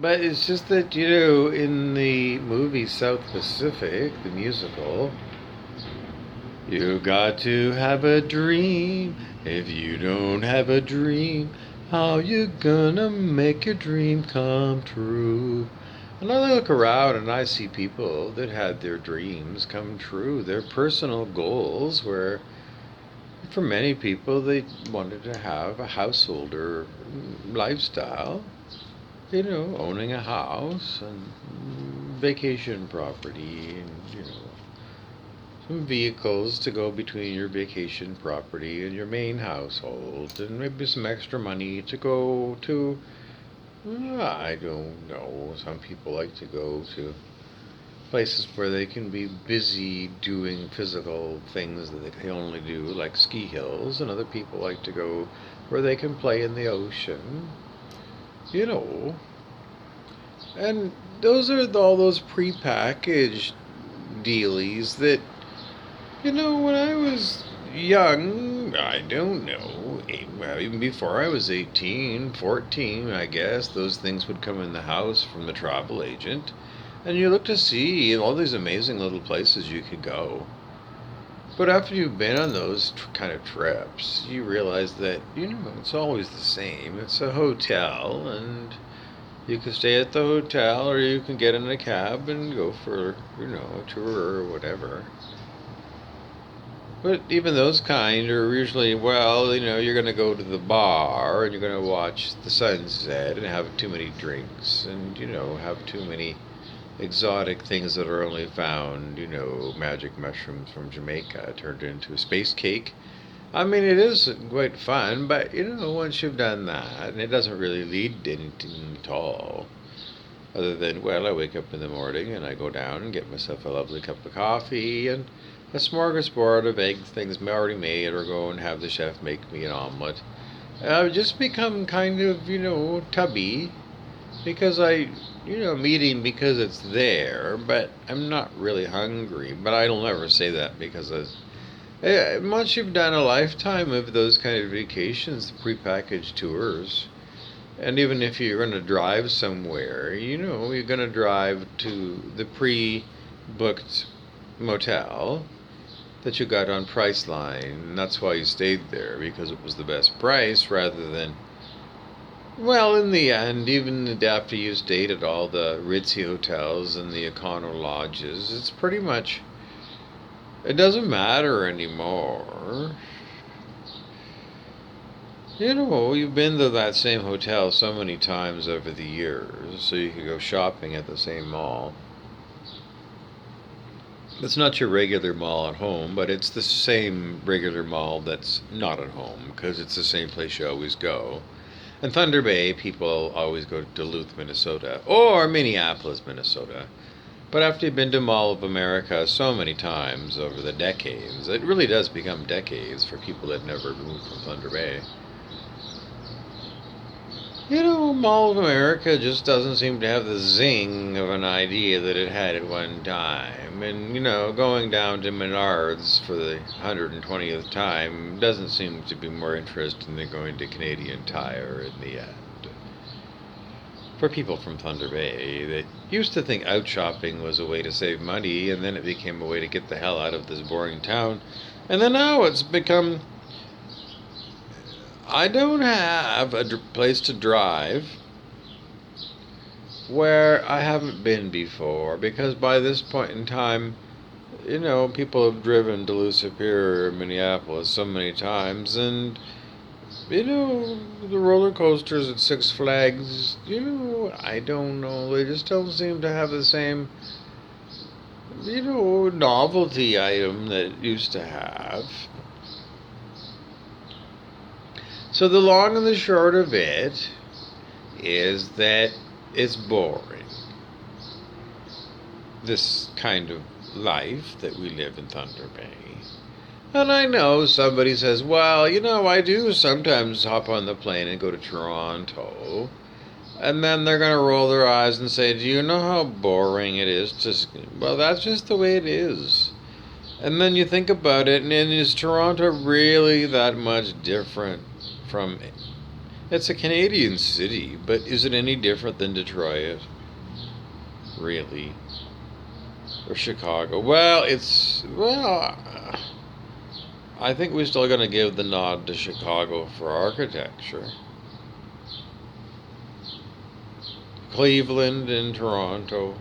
But it's just that, in the movie South Pacific, the musical, you got to have a dream. If you don't have a dream, how you gonna make your dream come true? And I look around and I see people that had their dreams come true, their personal goals, where for many people they wanted to have a householder lifestyle, owning a house and vacation property and, some vehicles to go between your vacation property and your main household, and maybe some extra money to go to, I don't know, some people like to go to places where they can be busy doing physical things that they can only do, like ski hills, and other people like to go where they can play in the ocean, you know. And those are all those prepackaged dealies that, when I was young, I don't know, well, even before I was 18, 14, I guess, those things would come in the house from the travel agent. And you look to see all these amazing little places you could go. But after you've been on those kind of trips, you realize that, it's always the same. It's a hotel, and you can stay at the hotel, or you can get in a cab and go for, a tour or whatever. But even those kind are usually, well, you're going to go to the bar and you're going to watch the sunset and have too many drinks and, have too many exotic things that are only found, magic mushrooms from Jamaica turned into a space cake. I mean, it is quite fun, but, once you've done that, and it doesn't really lead to anything at all. Other than, well, I wake up in the morning and I go down and get myself a lovely cup of coffee and a smorgasbord of egg things already made, or go and have the chef make me an omelet. I've just become kind of, tubby, because I'm eating because it's there, but I'm not really hungry. But I'll never say that because once you've done a lifetime of those kind of vacations, the prepackaged tours, and even if you're going to drive somewhere, you're going to drive to the pre-booked motel that you got on Priceline, and that's why you stayed there, because it was the best price, rather than, well, in the end, even after you stayed at all the ritzy hotels and the econo lodges, it's pretty much, it doesn't matter anymore. You've been to that same hotel so many times over the years, so you could go shopping at the same mall. It's not your regular mall at home, but it's the same regular mall that's not at home, because it's the same place you always go. In Thunder Bay, people always go to Duluth, Minnesota, or Minneapolis, Minnesota. But after you've been to Mall of America so many times over the decades, it really does become decades for people that never moved from Thunder Bay. Mall of America just doesn't seem to have the zing of an idea that it had at one time. And, going down to Menards for the 120th time doesn't seem to be more interesting than going to Canadian Tire in the end. For people from Thunder Bay that used to think out shopping was a way to save money, and then it became a way to get the hell out of this boring town. And then now it's become, I don't have a place to drive where I haven't been before, because by this point in time, people have driven to Superior, Minneapolis so many times, and, the roller coasters at Six Flags, I don't know, they just don't seem to have the same, novelty item that it used to have. So the long and the short of it is that it's boring. This kind of life that we live in Thunder Bay. And I know somebody says, well, I do sometimes hop on the plane and go to Toronto. And then they're going to roll their eyes and say, do you know how boring it is to... Well, that's just the way it is. And then you think about it, and is Toronto really that much different from It's a Canadian city, but is it any different than Detroit? Really? Or Chicago? I think we're still going to give the nod to Chicago for architecture. Cleveland and Toronto.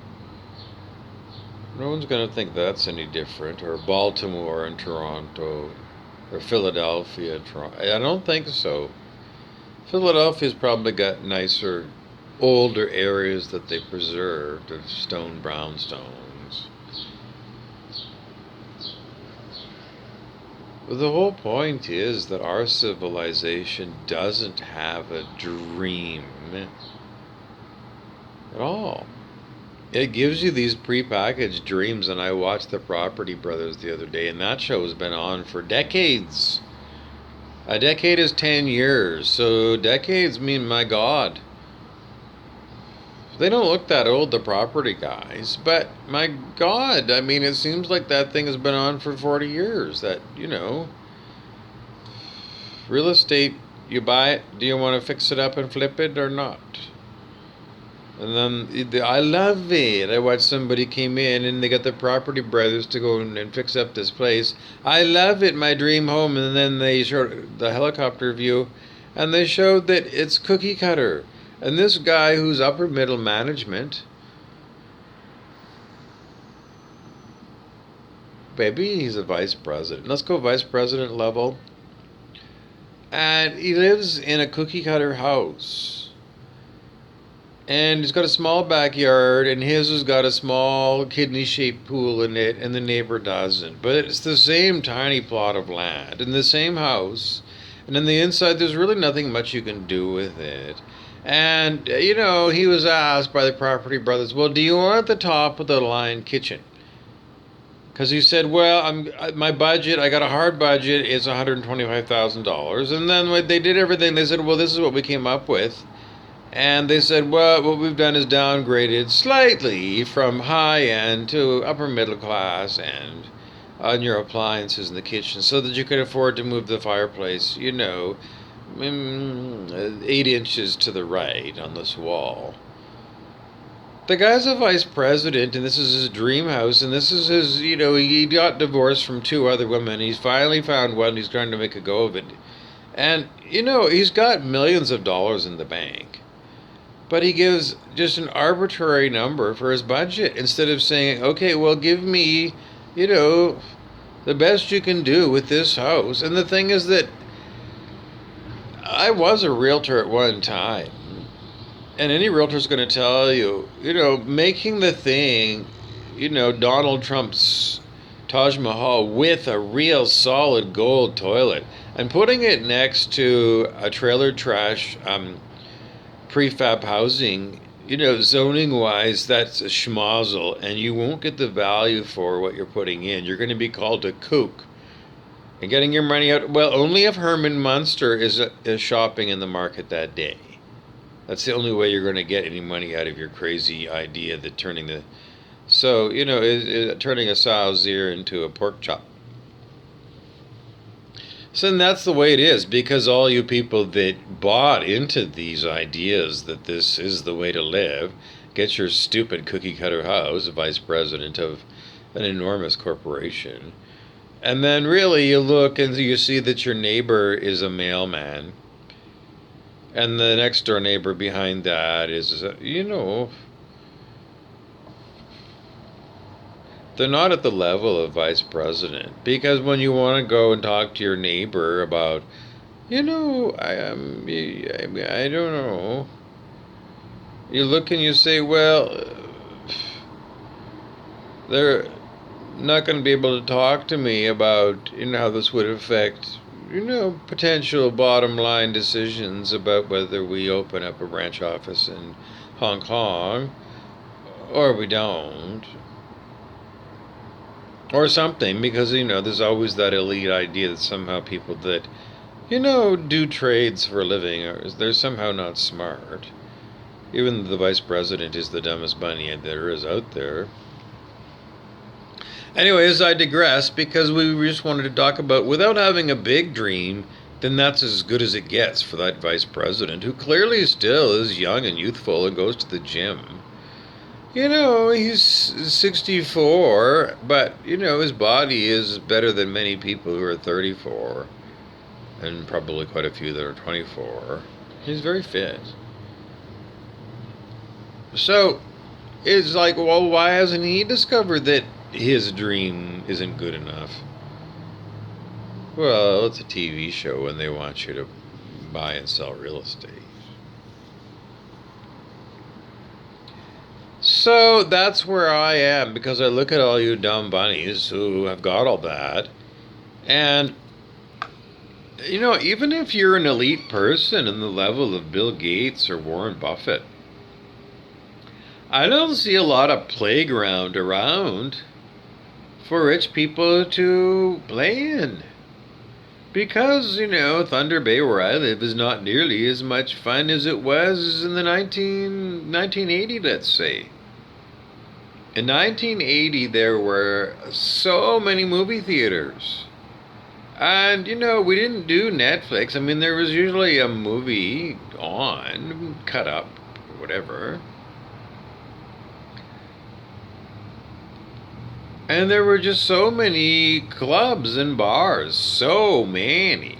No one's going to think that's any different. Or Baltimore and Toronto. Or Philadelphia, Toronto. I don't think so. Philadelphia's probably got nicer, older areas that they preserved of stone brownstones. But the whole point is that our civilization doesn't have a dream at all. It gives you these prepackaged dreams, and I watched The Property Brothers the other day, and that show has been on for decades. A decade is 10 years, so decades mean, my God. They don't look that old, the property guys, but my God, I mean, it seems like that thing has been on for 40 years. That, real estate, you buy it, do you want to fix it up and flip it or not? And then I love it. I watched somebody came in and they got the Property Brothers to go and fix up this place. I love it, my dream home. And then they showed the helicopter view, and they showed that it's cookie cutter. And this guy who's upper middle management, maybe he's a vice president. Let's go vice president level. And he lives in a cookie cutter house. And he's got a small backyard, and his has got a small kidney-shaped pool in it, and the neighbor doesn't. But it's the same tiny plot of land, in the same house, and on the inside there's really nothing much you can do with it. And, he was asked by the Property Brothers, well, do you want the top of the line kitchen? Because he said, well, my budget, I got a hard budget, it's $125,000. And then when they did everything, they said, well, this is what we came up with. And they said, well, what we've done is downgraded slightly from high end to upper middle class and on your appliances in the kitchen so that you could afford to move the fireplace, 8 inches to the right on this wall. The guy's a vice president, and this is his dream house, and this is his, he got divorced from 2 other women. He's finally found one. He's trying to make a go of it. And, he's got millions of dollars in the bank. But he gives just an arbitrary number for his budget instead of saying, okay, well, give me, the best you can do with this house. And the thing is that I was a realtor at one time. And any realtor's going to tell you, making the thing, Donald Trump's Taj Mahal with a real solid gold toilet and putting it next to a trailer trash prefab housing, zoning wise, that's a schmozzle, and you won't get the value for what you're putting in. You're going to be called a kook. And getting your money out, well, only if Herman Munster is shopping in the market that day. That's the only way you're going to get any money out of your crazy idea that turning a sow's ear into a pork chop. So then that's the way it is, because all you people that bought into these ideas that this is the way to live, get your stupid cookie cutter house, vice president of an enormous corporation. And then really you look and you see that your neighbor is a mailman. And the next door neighbor behind that is, they're not at the level of vice president, because when you want to go and talk to your neighbor about, I don't know, you look and you say, well, they're not going to be able to talk to me about, how this would affect, potential bottom line decisions about whether we open up a branch office in Hong Kong or we don't. Or something, because, there's always that elite idea that somehow people that, do trades for a living, they're somehow not smart. Even the vice president is the dumbest bunny there is out there. Anyways, I digress, because we just wanted to talk about, without having a big dream, then that's as good as it gets for that vice president, who clearly still is young and youthful and goes to the gym. He's 64, but, his body is better than many people who are 34, and probably quite a few that are 24. He's very fit. So, it's like, well, why hasn't he discovered that his dream isn't good enough? Well, it's a TV show and they want you to buy and sell real estate. So that's where I am, because I look at all you dumb bunnies who have got all that. And, even if you're an elite person in the level of Bill Gates or Warren Buffett, I don't see a lot of playground around for rich people to play in. Because, Thunder Bay, where I live, is not nearly as much fun as it was in the 1980, let's say. In 1980, there were so many movie theaters. And, we didn't do Netflix. I mean, there was usually a movie on, cut up, whatever. And there were just so many clubs and bars, so many.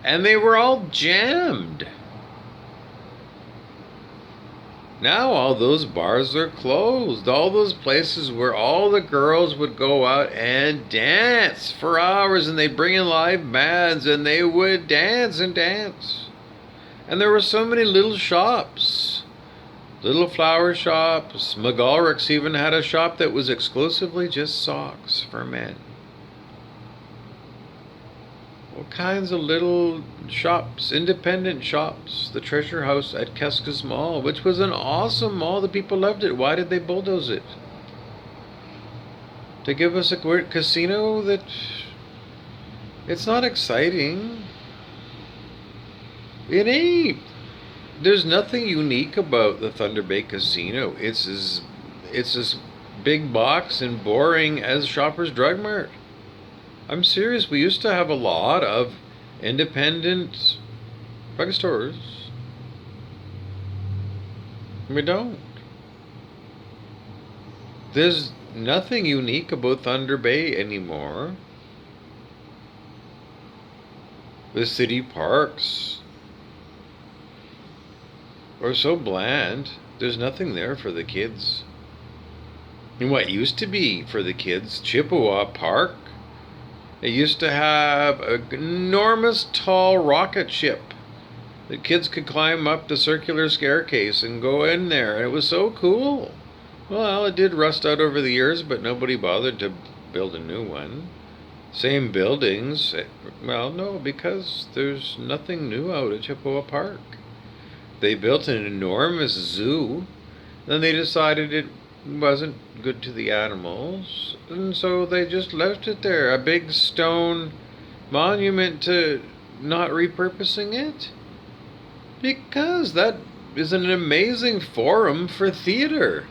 And they were all jammed. Now all those bars are closed. All those places where all the girls would go out and dance for hours, and they'd bring in live bands and they would dance and dance. And there were so many little shops. Little flower shops. McGolrick's even had a shop that was exclusively just socks for men. All kinds of little shops, independent shops. The Treasure House at Keskus Mall, which was an awesome mall. The people loved it. Why did they bulldoze it? To give us a great casino that... It's not exciting. It ain't. There's nothing unique about the Thunder Bay Casino. It's as big box and boring as Shoppers Drug Mart. I'm serious. We used to have a lot of independent drugstores. We don't. There's nothing unique about Thunder Bay anymore. The city parks are so bland. There's nothing there for the kids. And what used to be for the kids, Chippewa Park, it used to have an enormous tall rocket ship. The kids could climb up the circular staircase and go in there. And it was so cool. Well, it did rust out over the years, but nobody bothered to build a new one. Same buildings. Well, no, because there's nothing new out at Chippewa Park. They built an enormous zoo. Then they decided it wasn't good to the animals, and so they just left it there. A big stone monument to not repurposing it. Because that is an amazing forum for theater.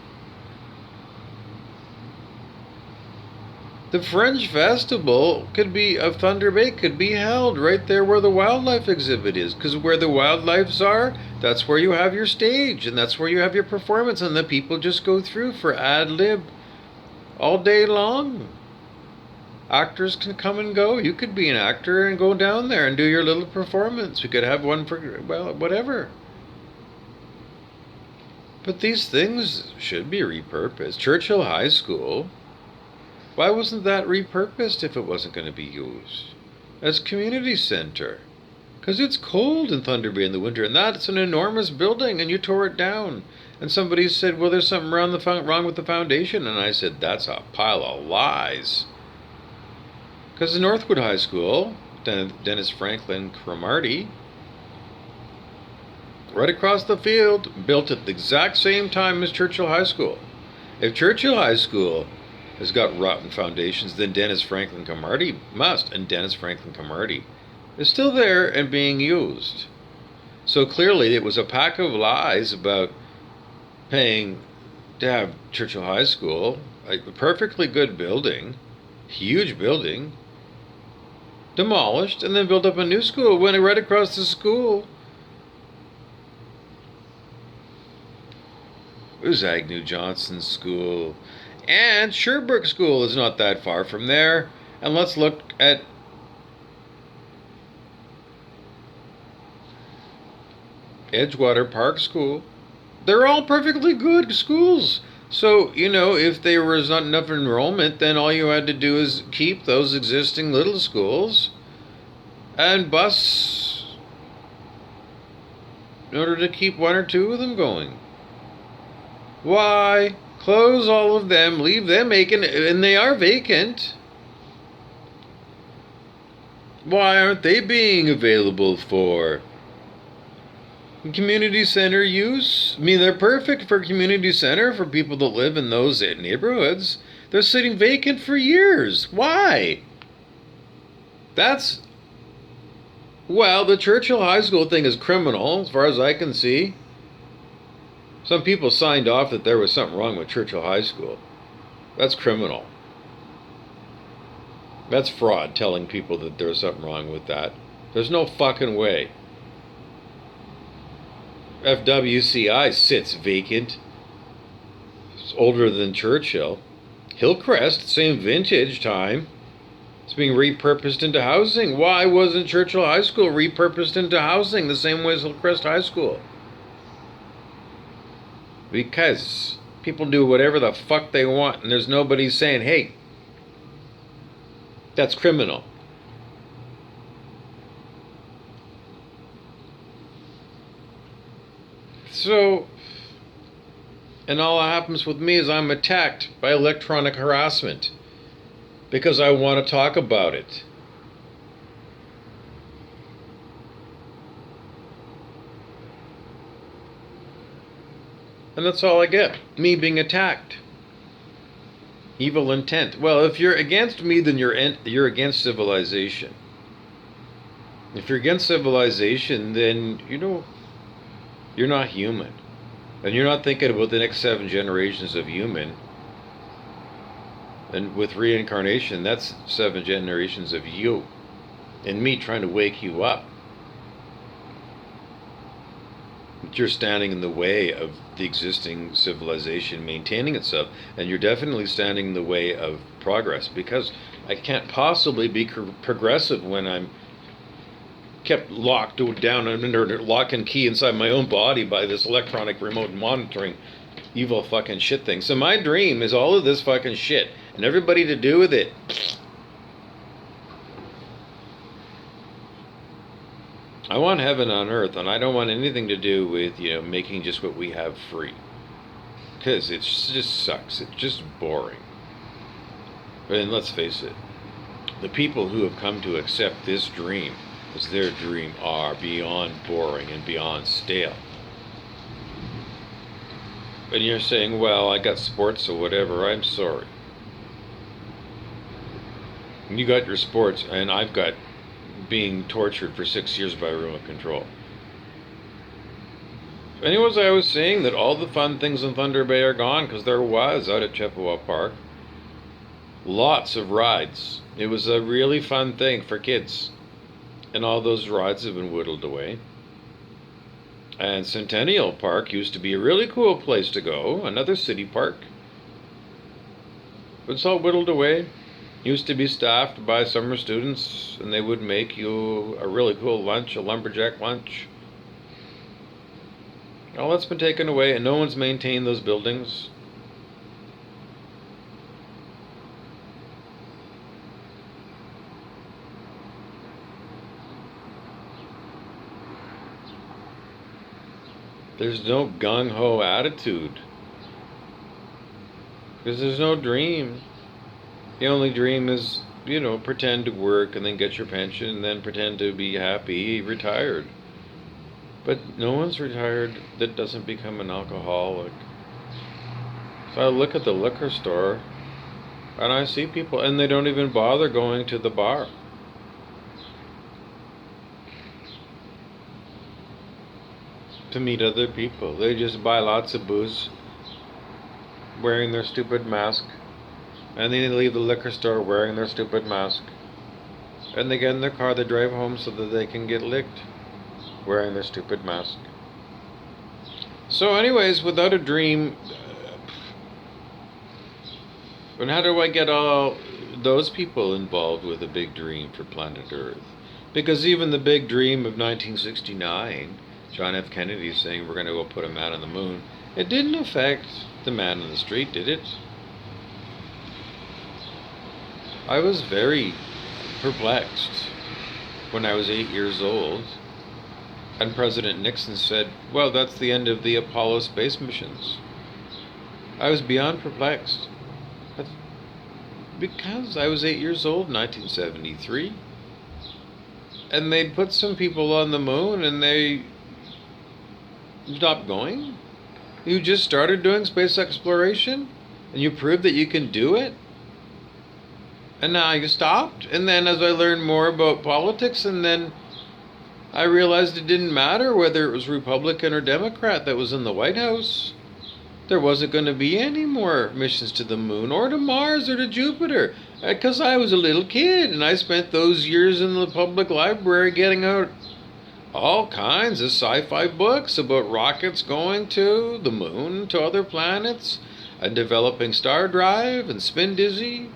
The Fringe Festival of Thunder Bay could be held right there where the wildlife exhibit is. Because where the wildlife are, that's where you have your stage. And that's where you have your performance. And the people just go through for ad lib all day long. Actors can come and go. You could be an actor and go down there and do your little performance. We could have one for, well, whatever. But these things should be repurposed. Churchill High School... Why wasn't that repurposed if it wasn't going to be used as community center? Because it's cold in Thunder Bay in the winter, and that's an enormous building, and you tore it down. And somebody said, well, there's something wrong with the foundation. And I said, that's a pile of lies. Because the Northwood High School, Dennis Franklin Cromartie, right across the field, built at the exact same time as Churchill High School. If Churchill High School has got rotten foundations, then Dennis Franklin Cromartie must, and Dennis Franklin Cromartie is still there and being used. So clearly it was a pack of lies about paying to have Churchill High School, a perfectly good building, huge building, demolished, and then built up a new school. Went right across the school. It was Agnew Johnson's school. And Sherbrooke School is not that far from there. And let's look at Edgewater Park School. They're all perfectly good schools. So, if there was not enough enrollment, then all you had to do is keep those existing little schools and bus in order to keep one or two of them going. Why close all of them, leave them vacant, and they are vacant? Why aren't they being available for community center use? I mean, they're perfect for community center for people that live in those neighborhoods. They're sitting vacant for years. Why? Well, the Churchill High School thing is criminal, as far as I can see. Some people signed off that there was something wrong with Churchill High School. That's criminal. That's fraud, telling people that there's something wrong with that. There's no fucking way. FWCI sits vacant. It's older than Churchill. Hillcrest, same vintage time. It's being repurposed into housing. Why wasn't Churchill High School repurposed into housing the same way as Hillcrest High School? Because people do whatever the fuck they want, and there's nobody saying, hey, that's criminal. So, and all that happens with me is I'm attacked by electronic harassment because I want to talk about it. And that's all I get. Me being attacked. Evil intent. Well, if you're against me, then you're against civilization. If you're against civilization, then, you're not human. And you're not thinking about the next 7 generations of human. And with reincarnation, that's 7 generations of you. And me trying to wake you up. But you're standing in the way of the existing civilization maintaining itself. And you're definitely standing in the way of progress. Because I can't possibly be progressive when I'm kept locked down under lock and key inside my own body by this electronic remote monitoring evil fucking shit thing. So my dream is all of this fucking shit and everybody to do with it. I want heaven on earth, and I don't want anything to do with, making just what we have free. Because it just sucks. It's just boring. And let's face it, the people who have come to accept this dream as their dream are beyond boring and beyond stale. And you're saying, well, I got sports or whatever. I'm sorry. You got your sports, and I've got being tortured for 6 years by remote control. Anyways, I was saying that all the fun things in Thunder Bay are gone, because there was out at Chippewa Park. Lots of rides. It was a really fun thing for kids. And all those rides have been whittled away. And Centennial Park used to be a really cool place to go, another city park. But it's all whittled away. Used to be staffed by summer students, and they would make you a really cool lunch, a lumberjack lunch. All that's been taken away, and no one's maintained those buildings. There's no gung-ho attitude. Because there's no dream. The only dream is, pretend to work and then get your pension and then pretend to be happy, retired. But no one's retired that doesn't become an alcoholic. So I look at the liquor store and I see people, and they don't even bother going to the bar. To meet other people. They just buy lots of booze, wearing their stupid mask, and then they leave the liquor store wearing their stupid mask. And they get in their car, they drive home so that they can get licked wearing their stupid mask. So anyways, without a dream, and how do I get all those people involved with a big dream for planet Earth? Because even the big dream of 1969, John F. Kennedy saying we're going to go put a man on the moon, it didn't affect the man in the street, did it? I was very perplexed when I was 8 years old, and President Nixon said, well, that's the end of the Apollo space missions. I was beyond perplexed. But because I was 8 years old in 1973, and they put some people on the moon and they stopped going. You just started doing space exploration and you proved that you can do it. And now you stopped. And then as I learned more about politics, and then I realized it didn't matter whether it was Republican or Democrat that was in the White House. There wasn't going to be any more missions to the moon or to Mars or to Jupiter. Because I was a little kid and I spent those years in the public library getting out all kinds of sci-fi books about rockets going to the moon, to other planets, and developing star drive and spin dizzy.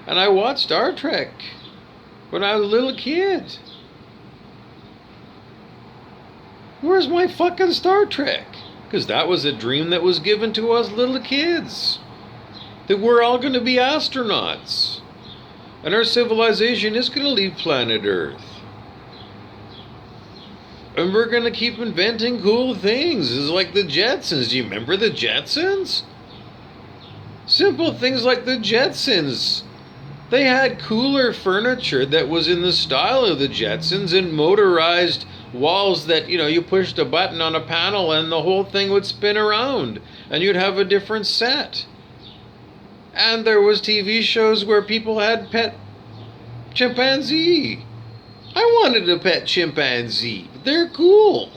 And I watched Star Trek when I was a little kid. Where's my fucking Star Trek? Because that was a dream that was given to us little kids. That we're all going to be astronauts. And our civilization is going to leave planet Earth. And we're going to keep inventing cool things. It's like the Jetsons. Do you remember the Jetsons? Simple things like the Jetsons. They had cooler furniture that was in the style of the Jetsons and motorized walls that, you pushed a button on a panel and the whole thing would spin around and you'd have a different set. And there was TV shows where people had pet chimpanzee. I wanted a pet chimpanzee. They're cool.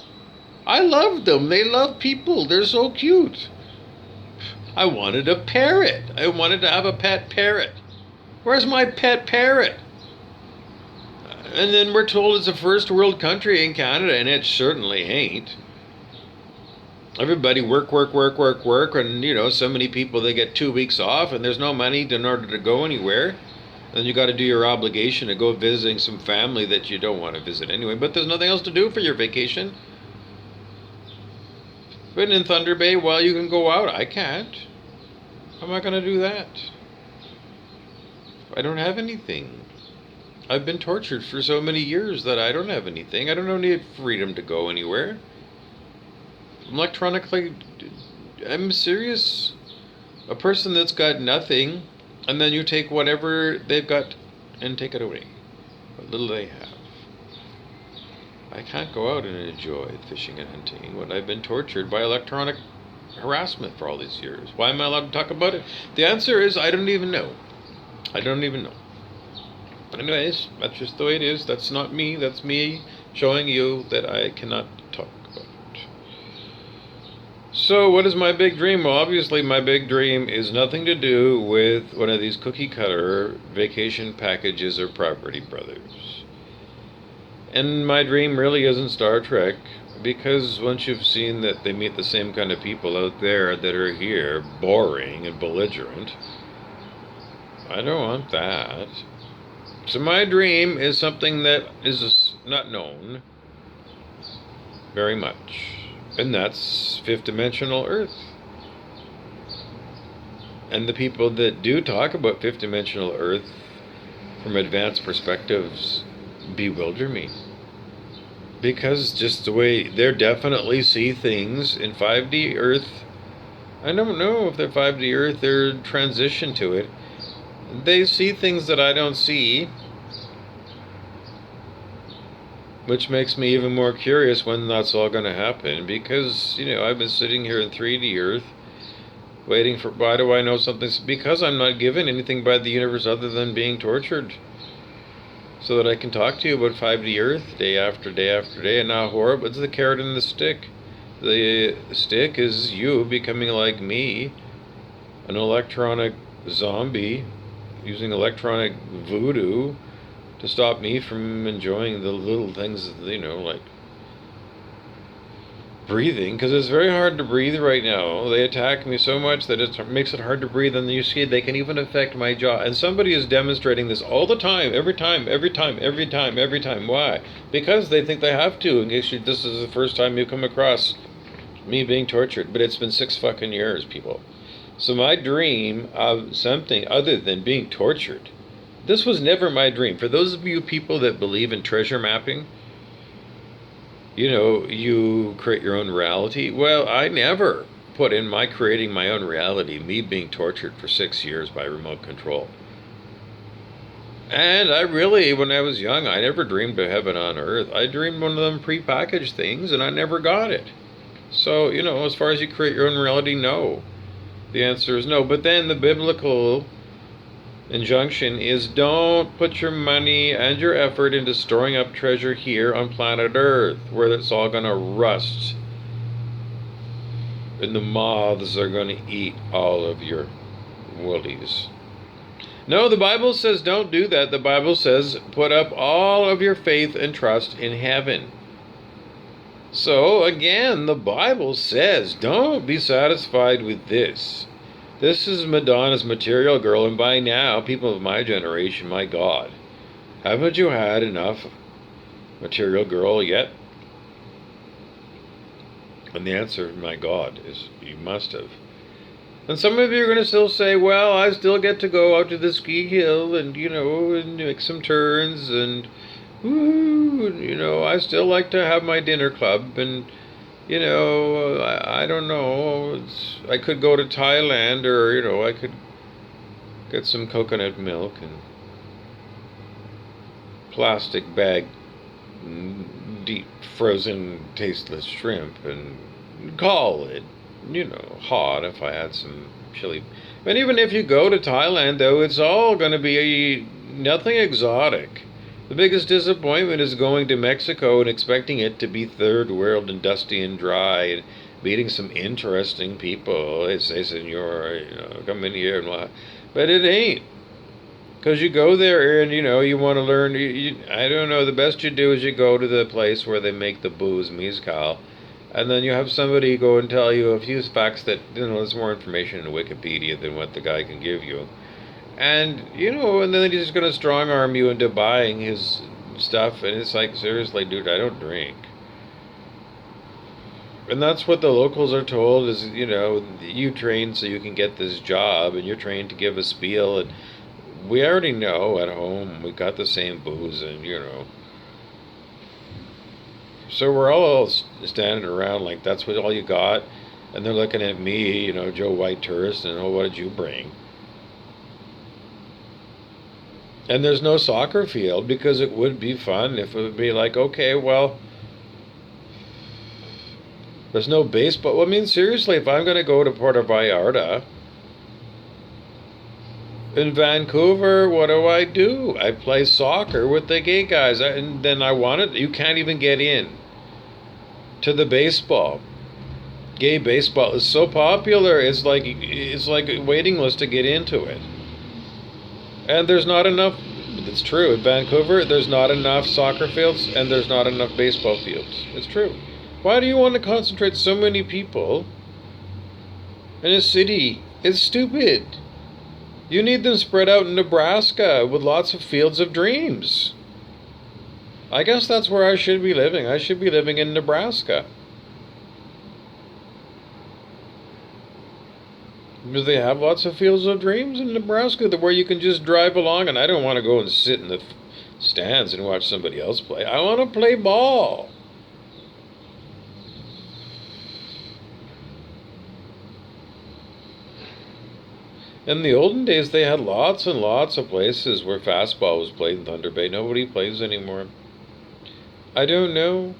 I loved them. They love people. They're so cute. I wanted a parrot. I wanted to have a pet parrot. Where's my pet parrot? And then we're told it's a first world country in Canada, and it certainly ain't. Everybody work, and so many people, they get 2 weeks off, and there's no money in order to go anywhere. And you got to do your obligation to go visiting some family that you don't want to visit anyway, but there's nothing else to do for your vacation. But in Thunder Bay, well, you can go out. I can't. How am I going to do that? I don't have anything. I've been tortured for so many years that I don't have anything. I don't need freedom to go anywhere. Electronically, I'm serious. A person that's got nothing, and then you take whatever they've got and take it away. What little they have. I can't go out and enjoy fishing and hunting when I've been tortured by electronic harassment for all these years. Why am I allowed to talk about it? The answer is I don't even know. I don't even know. Anyways, that's just the way it is. That's not me. That's me showing you that I cannot talk about it. So what is my big dream? Well, obviously my big dream is nothing to do with one of these cookie cutter vacation packages or Property Brothers. And my dream really isn't Star Trek, because once you've seen that they meet the same kind of people out there that are here, boring and belligerent, I don't want that. So my dream is something that is not known very much, and that's fifth dimensional Earth. And the people that do talk about fifth dimensional Earth from advanced perspectives bewilder me. Because just the way they definitely see things in 5D Earth, I don't know if they're 5D Earth, they're transition to it. They see things that I don't see, which makes me even more curious when that's all going to happen, because, I've been sitting here in 3D Earth waiting for, why do I know something? Because I'm not given anything by the universe other than being tortured, so that I can talk to you about 5D Earth day after day after day, and now horrible. It's the carrot and the stick. The stick is you becoming like me, an electronic zombie using electronic voodoo to stop me from enjoying the little things, like breathing, because it's very hard to breathe right now. They attack me so much that it makes it hard to breathe, and you see they can even affect my jaw. And somebody is demonstrating this all the time, every time, every time, every time, every time. Why? Because they think they have to, in case this is the first time you come across me being tortured. But it's been 6 fucking years, people. So my dream of something other than being tortured, this was never my dream. For those of you people that believe in treasure mapping, you create your own reality. Well, I never put in my creating my own reality, me being tortured for 6 years by remote control. And I really, when I was young, I never dreamed of heaven on earth. I dreamed one of them prepackaged things, and I never got it. So, as far as you create your own reality, no. The answer is no. But then the biblical injunction is don't put your money and your effort into storing up treasure here on planet Earth, where it's all going to rust and the moths are going to eat all of your woolies. No, the Bible says don't do that. The Bible says put up all of your faith and trust in heaven. So again, the Bible says don't be satisfied with this. This is Madonna's Material Girl, and by now, people of my generation, my God, haven't you had enough Material Girl yet? And the answer, my God, is you must have. And some of you are going to still say, well, I still get to go out to the ski hill and, and make some turns and, I still like to have my dinner club and, I don't know. I could go to Thailand, or I could get some coconut milk and plastic bag deep frozen tasteless shrimp and call it, hot if I had some chili. And even if you go to Thailand, though, it's all going to be nothing exotic. The biggest disappointment is going to Mexico and expecting it to be third world and dusty and dry and meeting some interesting people. They say, senor, come in here and what. But it ain't. Because you go there and, you want to learn. I don't know, the best you do is you go to the place where they make the booze, mezcal. And then you have somebody go and tell you a few facts that, there's more information in Wikipedia than what the guy can give you. And, and then he's going to strong arm you into buying his stuff. And it's like, seriously, dude, I don't drink. And that's what the locals are told is, you train so you can get this job. And you're trained to give a spiel. And we already know at home we got the same booze and, So we're all standing around like that's what all you got. And they're looking at me, Joe White tourist, and, what did you bring? And there's no soccer field because it would be fun if it would be like, okay, well, there's no baseball. Well, I mean, seriously, if I'm going to go to Puerto Vallarta in Vancouver, what do? I play soccer with the gay guys. And then you can't even get in to the baseball. Gay baseball is so popular, it's like a waiting list to get into it. And there's not enough, it's true, in Vancouver, there's not enough soccer fields and there's not enough baseball fields. It's true. Why do you want to concentrate so many people in a city? It's stupid. You need them spread out in Nebraska with lots of fields of dreams. I guess that's where I should be living. I should be living in Nebraska. Do they have lots of fields of dreams in Nebraska where you can just drive along? And I don't want to go and sit in the stands and watch somebody else play. I want to play ball. In the olden days, they had lots and lots of places where fastball was played in Thunder Bay. Nobody plays anymore. I don't know.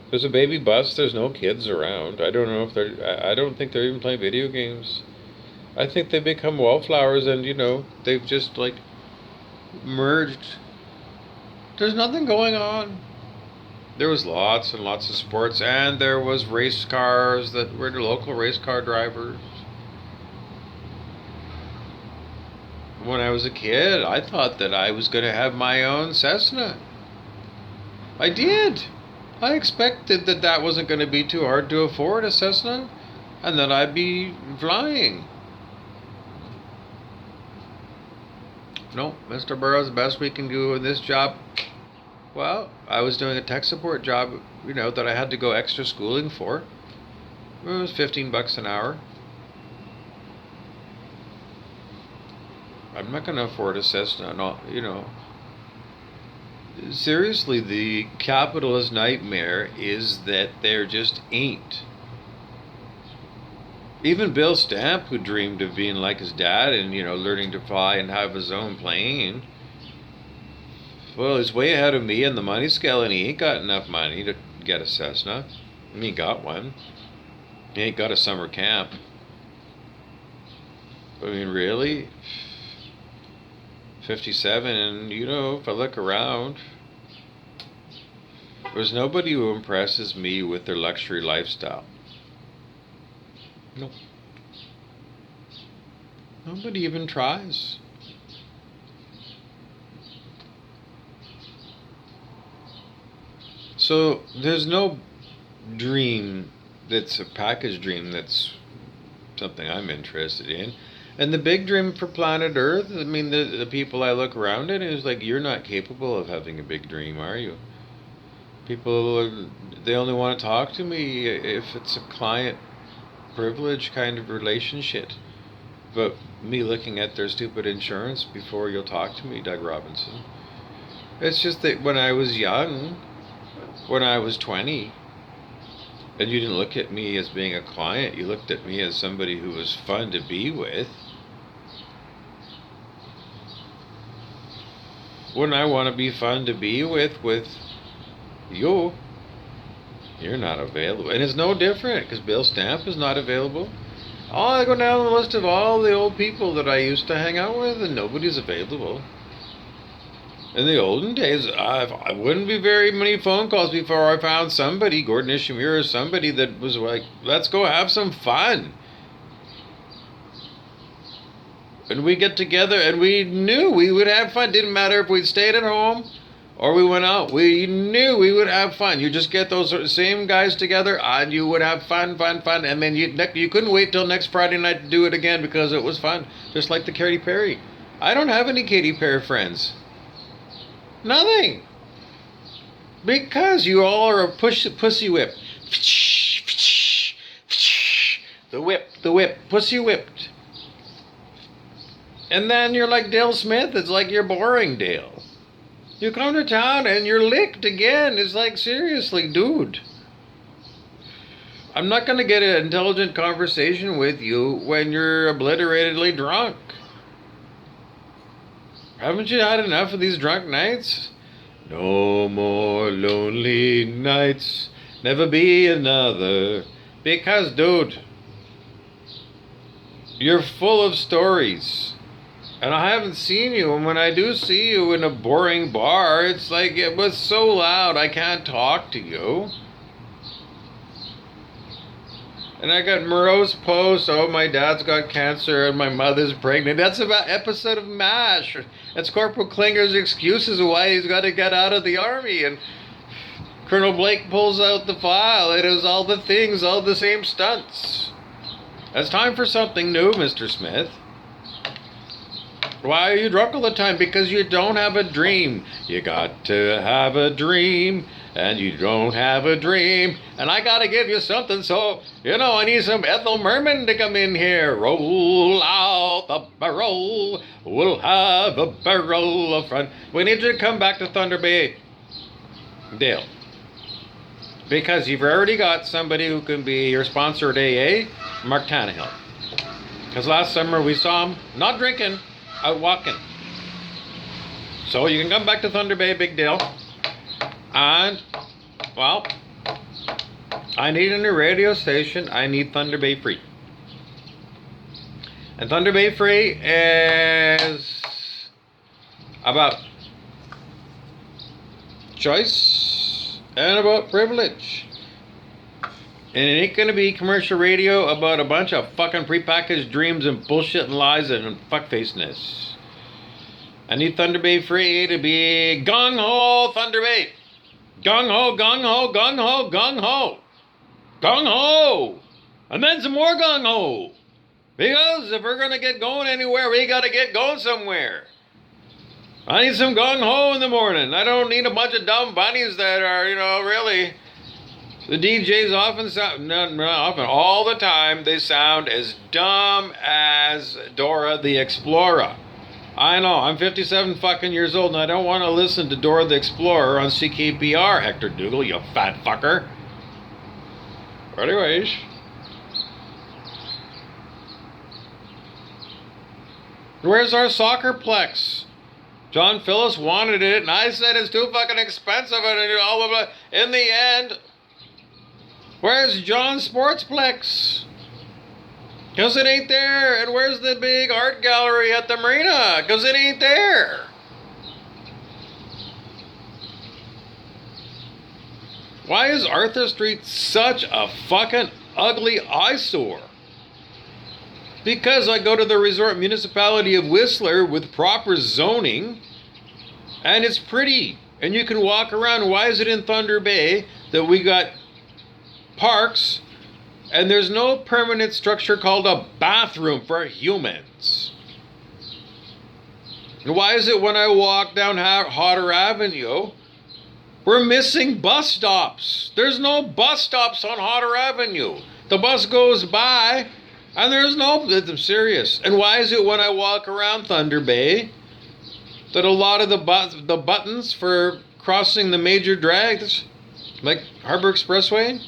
There's a baby bus. There's no kids around. I don't know if I don't think they're even playing video games. I think they become wallflowers and, they've just, merged. There's nothing going on. There was lots and lots of sports, and there was race cars that were the local race car drivers. when I was a kid, I thought that I was going to have my own Cessna. I did. I expected that that wasn't going to be too hard to afford, a Cessna, and that I'd be flying. No, Mr. Burroughs, the best we can do in this job. Well, I was doing a tech support job, that I had to go extra schooling for. It was $15 an hour. I'm not going to afford a Cessna, Seriously, the capitalist nightmare is that there just ain't. Even Bill Stamp, who dreamed of being like his dad and, learning to fly and have his own plane, well, he's way ahead of me in the money scale, and he ain't got enough money to get a Cessna. And he got one. He ain't got a summer camp. I mean, really? 57, and if I look around, there's nobody who impresses me with their luxury lifestyle. No. Nobody even tries. So there's no dream that's a package dream that's something I'm interested in. And the big dream for planet Earth, I mean, the people I look around at is like, you're not capable of having a big dream, are you? People, they only want to talk to me if it's a client privilege kind of relationship. But me looking at their stupid insurance before you'll talk to me, Doug Robinson. It's just that when I was young, when I was 20, and you didn't look at me as being a client, you looked at me as somebody who was fun to be with. When I want to be fun to be with you, you're not available. And it's no different, because Bill Stamp is not available. I go down the list of all the old people that I used to hang out with, and nobody's available. In the olden days, I wouldn't be very many phone calls before I found somebody, Gordon Ishimura, somebody that was like, let's go have some fun. And we get together, and we knew we would have fun. Didn't matter if we stayed at home or we went out. We knew we would have fun. You just get those same guys together, and you would have fun. And then you couldn't wait till next Friday night to do it again because it was fun. Just like the Katy Perry. I don't have any Katy Perry friends. Nothing. Because you all are a pussy whip. The whip, pussy whipped. And then you're like Dale Smith. It's like you're boring, Dale. You come to town and you're licked again. It's like, seriously, dude. I'm not going to get an intelligent conversation with you when you're obliteratedly drunk. Haven't you had enough of these drunk nights? No more lonely nights. Never be another. Because, dude, you're full of stories. And I haven't seen you, and when I do see you in a boring bar, it's like it was so loud I can't talk to you. And I got morose posts, oh, my dad's got cancer and my mother's pregnant. That's about episode of MASH. That's Corporal Klinger's excuses of why he's got to get out of the army. And Colonel Blake pulls out the file. It is all the things, all the same stunts. It's time for something new, Mr. Smith. Why are you drunk all the time? Because you don't have a dream. You got to have a dream, and you don't have a dream. And I got to give you something, so, I need some Ethel Merman to come in here. Roll out the barrel. We'll have a barrel of fun. We need you to come back to Thunder Bay, Dale. Because you've already got somebody who can be your sponsor at AA, Mark Tannehill. Because last summer we saw him not drinking, out walking. So you can come back to Thunder Bay, big deal. And, well, I need a new radio station. I need Thunder Bay Free. And Thunder Bay Free is about choice and about privilege. And it ain't gonna be commercial radio about a bunch of fucking prepackaged dreams and bullshit and lies and fuckfaceness. I need Thunder Bay Free to be gung ho Thunder Bay. Gung ho, gung ho, gung ho, gung ho. Gung ho! And then some more gung ho. Because if we're going to get going anywhere, we got to get going somewhere. I need some gung ho in the morning. I don't need a bunch of dumb bunnies that are, really. The DJs often sound, not often, all the time, they sound as dumb as Dora the Explorer. I know, I'm 57 fucking years old and I don't want to listen to Dora the Explorer on CKPR, Hector Dougal, you fat fucker. Anyways. Where's our soccerplex? John Phillips wanted it and I said it's too fucking expensive and all of it. In the end, where's John's Sportsplex? Because it ain't there. And where's the big art gallery at the marina? Because it ain't there. Why is Arthur Street such a fucking ugly eyesore? Because I go to the resort municipality of Whistler with proper zoning, and it's pretty, and you can walk around. Why is it in Thunder Bay that we got parks, and there's no permanent structure called a bathroom for humans? And why is it when I walk down Hodder Avenue, we're missing bus stops? There's no bus stops on Hodder Avenue. The bus goes by, and there's no, I'm serious. And why is it when I walk around Thunder Bay that a lot of the buttons for crossing the major drags, like Harbor Expressway,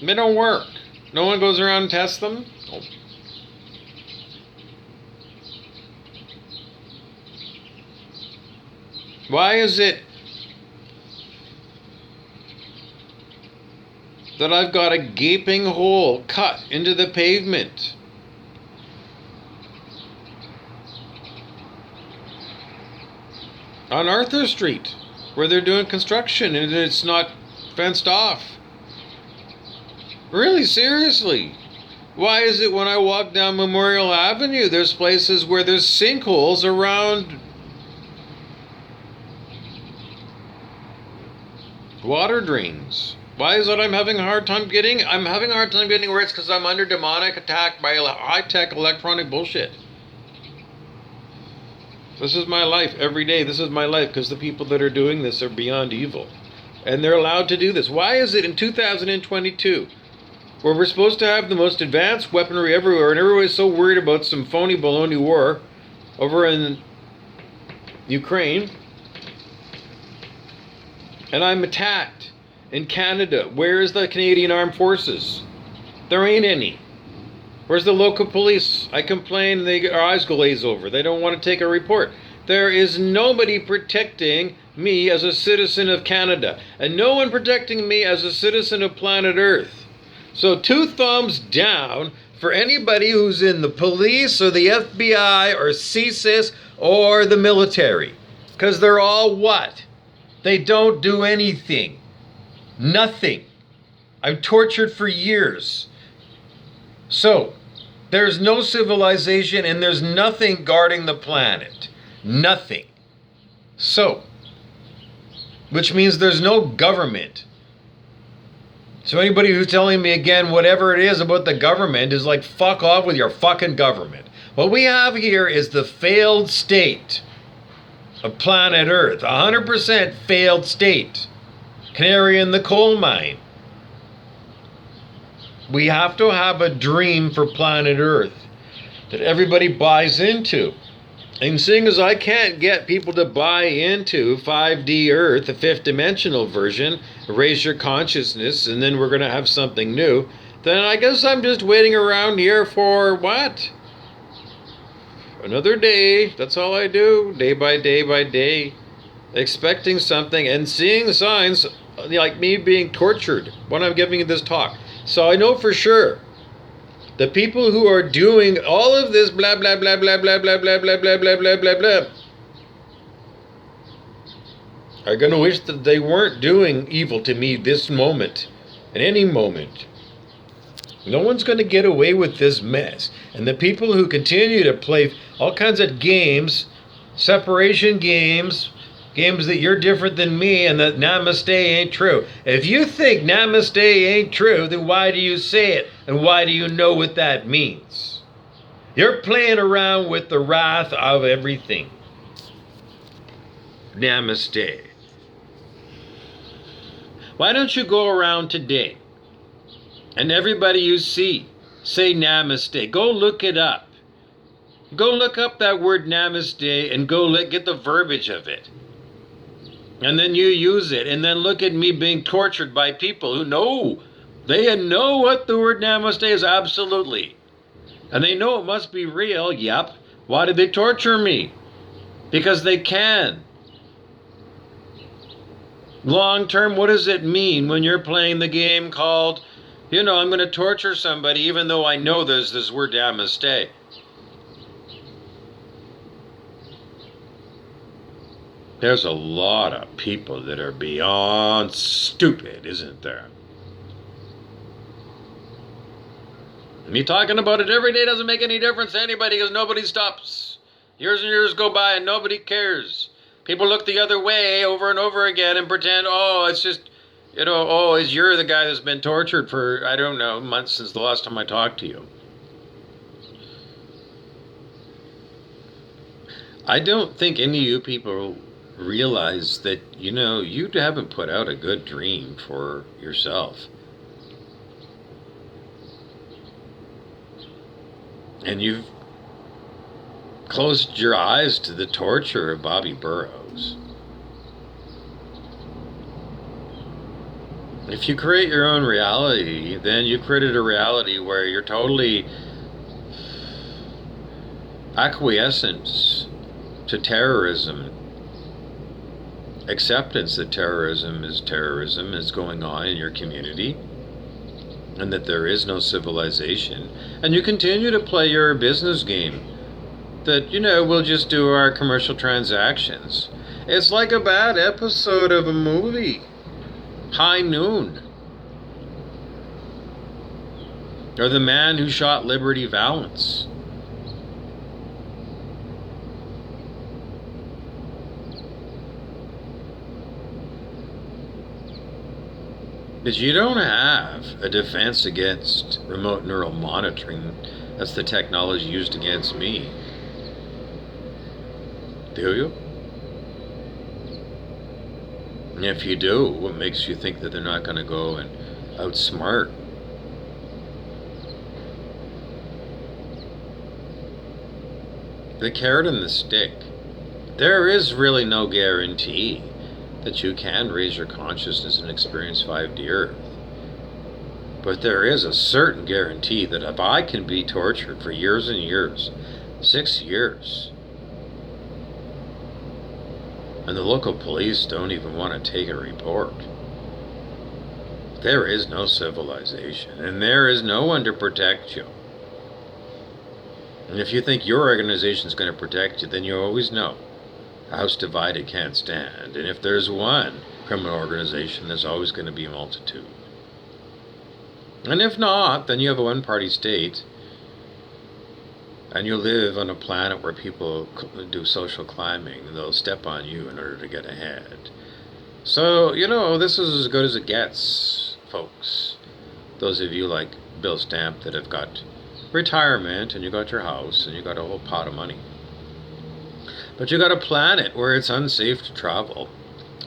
they don't work? No one goes around and tests them? Oh. Why is it that I've got a gaping hole cut into the pavement? On Arthur Street, where they're doing construction and it's not fenced off. Really, seriously. Why is it when I walk down Memorial Avenue, there's places where there's sinkholes around water drains? Why is it I'm having a hard time getting where it's because I'm under demonic attack by high-tech electronic bullshit. This is my life every day. This is my life because the people that are doing this are beyond evil. And they're allowed to do this. Why is it in 2022, where we're supposed to have the most advanced weaponry everywhere, and everybody's so worried about some phony baloney war over in Ukraine, and I'm attacked in Canada? Where is the Canadian Armed Forces? There ain't any. Where's the local police? I complain and their eyes glaze over. They don't want to take a report. There is nobody protecting me as a citizen of Canada, and no one protecting me as a citizen of planet Earth. So 2 thumbs down for anybody who's in the police or the FBI or CSIS or the military. Because they're all what? They don't do anything. Nothing. I'm tortured for years. So, there's no civilization and there's nothing guarding the planet. Nothing. So, which means there's no government. So anybody who's telling me again, whatever it is about the government is like, fuck off with your fucking government. What we have here is the failed state of planet Earth. 100% failed state. Canary in the coal mine. We have to have a dream for planet Earth that everybody buys into. And seeing as I can't get people to buy into 5D Earth, the 5th dimensional version, raise your consciousness, and then we're going to have something new, then I guess I'm just waiting around here for what? Another day. That's all I do. Day by day by day. Expecting something and seeing signs like me being tortured when I'm giving this talk. So I know for sure the people who are doing all of this blah blah blah blah blah blah blah blah blah blah blah blah blah are going to wish that they weren't doing evil to me this moment, at any moment. No one's going to get away with this mess. And the people who continue to play all kinds of games Separation games, games that you're different than me and that namaste ain't true. If you think namaste ain't true, then why do you say it? And why do you know what that means? You're playing around with the wrath of everything. Namaste. Why don't you go around today and everybody you see say namaste? Go look it up. Go look up that word namaste and get the verbiage of it. And then you use it. And then look at me being tortured by people who know. They know what the word namaste is, absolutely. And they know it must be real. Yep. Why did they torture me? Because they can. Long term, what does it mean when you're playing the game called, I'm going to torture somebody even though I know there's this word namaste? There's a lot of people that are beyond stupid, isn't there? Me talking about it every day doesn't make any difference to anybody because nobody stops. Years and years go by and nobody cares. People look the other way over and over again and pretend, it's just, you're the guy that's been tortured for, I don't know, months since the last time I talked to you. I don't think any of you people realize that, you haven't put out a good dream for yourself. And you've closed your eyes to the torture of Bobby Burrows. If you create your own reality, then you created a reality where you're totally acquiescent to terrorism, acceptance that terrorism is going on in your community, and that there is no civilization, and you continue to play your business game that, we'll just do our commercial transactions. It's like a bad episode of a movie. High Noon. Or The Man Who Shot Liberty Valance. Because you don't have a defense against remote neural monitoring. That's the technology used against me. Do you? And if you do, what makes you think that they're not going to go and outsmart? The carrot and the stick. There is really no guarantee that you can raise your consciousness and experience 5D Earth. But there is a certain guarantee that if I can be tortured for years and years, 6 years, and the local police don't even want to take a report, there is no civilization, and there is no one to protect you. And if you think your organization is going to protect you, then you always know a house divided can't stand. And if there's one criminal organization, there's always going to be a multitude. And if not, then you have a one-party state, and you live on a planet where people do social climbing, and they'll step on you in order to get ahead. So, this is as good as it gets, folks. Those of you like Bill Stamp that have got retirement, and you got your house, and you got a whole pot of money. But you got a planet where it's unsafe to travel,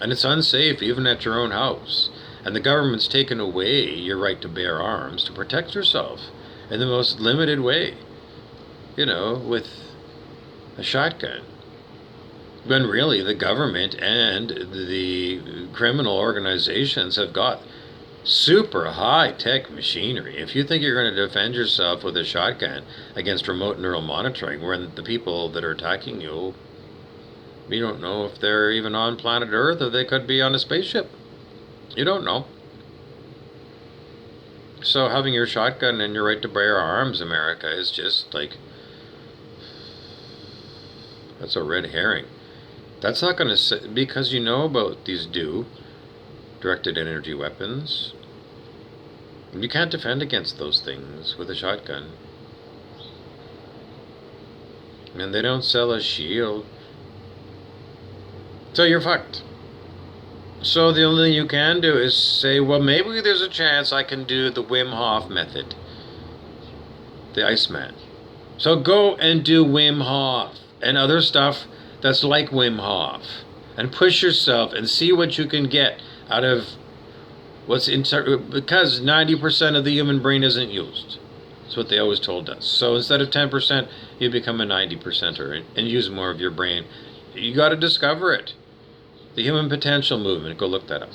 and it's unsafe even at your own house. And the government's taken away your right to bear arms to protect yourself in the most limited way, with a shotgun. When really the government and the criminal organizations have got super high-tech machinery. If you think you're going to defend yourself with a shotgun against remote neural monitoring, when the people that are attacking you, you don't know if they're even on planet Earth or they could be on a spaceship. You don't know. So having your shotgun and your right to bear arms, America, is just like, that's a red herring. That's not going to, because you know about these directed energy weapons. You can't defend against those things with a shotgun. And they don't sell a shield So you're fucked. So the only thing you can do is say, well, maybe there's a chance I can do the Wim Hof method, the Iceman. So go and do Wim Hof and other stuff that's like Wim Hof, and push yourself and see what you can get out of what's because 90% of the human brain isn't used. That's what they always told us. So instead of 10%, you become a 90%er and use more of your brain. You got to discover it. The Human Potential Movement. Go look that up.